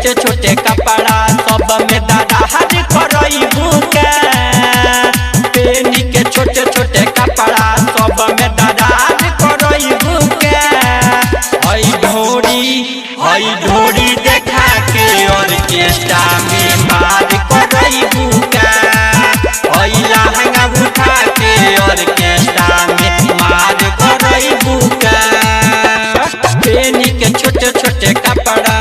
छोटे छोटे कपड़ा सब में दरार करइबू का। पेनी के छोटे छोटे कपड़ा सब में दरार करइबू का। हई ढोरी देखा के ऑर्केस्ट्रा में मार करइबू का। हई लहंगा उठा के ऑर्केस्ट्रा में मार करइबू का। पेनी के छोटे छोटे कपड़ा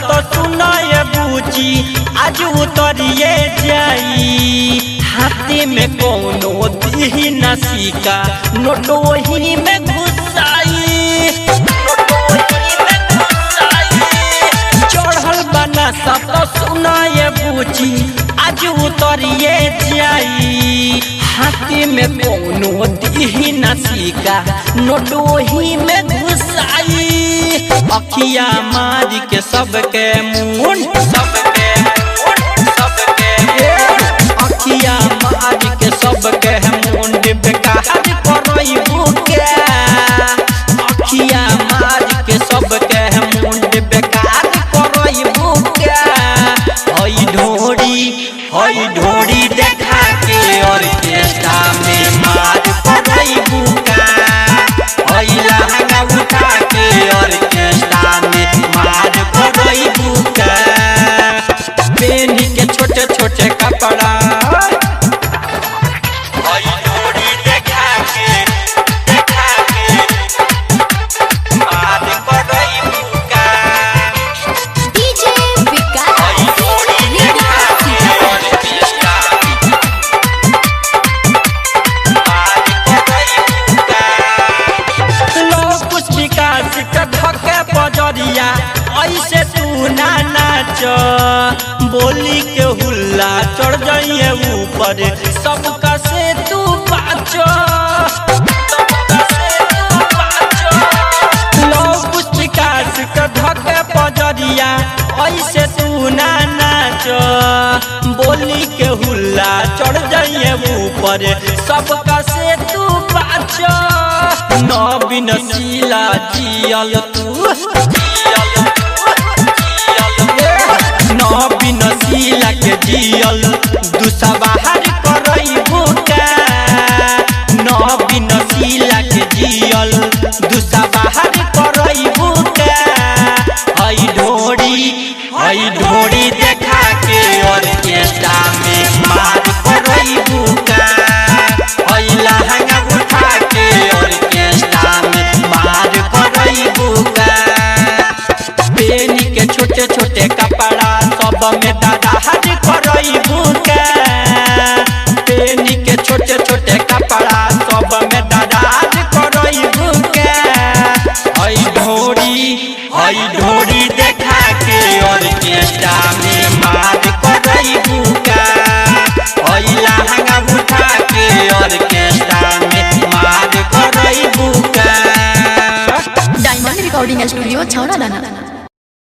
तो सुनाए बूची आज उतरिए जाई। हाथे में कोनो दी नसीका नोट वही में घुसाई। चढ़ल बना सब तो सुनाए बूची आज उतरिए जाई। हाथे में कोनो दी नसीका नोट वही में घुसाई। अखिया मारी के सबके मुंड अखिया मारी के सबके मुंड बेकार करइबू के। अखिया मारी के सबके मुंड बेकार करइबू के। हई ढोरी देखा के ऑर्केस्ट्रा में मार करइबू का। हई लहंगा उठा के ऑर्केस्ट्रा में मार करइबू का। पेनी के छोटे छोटे कपड़ा मार करइबू का। बजरिया ऐसे तू ना नाच। बोली के हुल्ला चढ़ जाइए ऊपर सबका से तू बाच। विकास के धके बजरिया ऐसे तू ना नाच। बोली के हुल्ला चढ़ जाइए ऊपर सबका से तू बाच। नवीन शीला जियल तू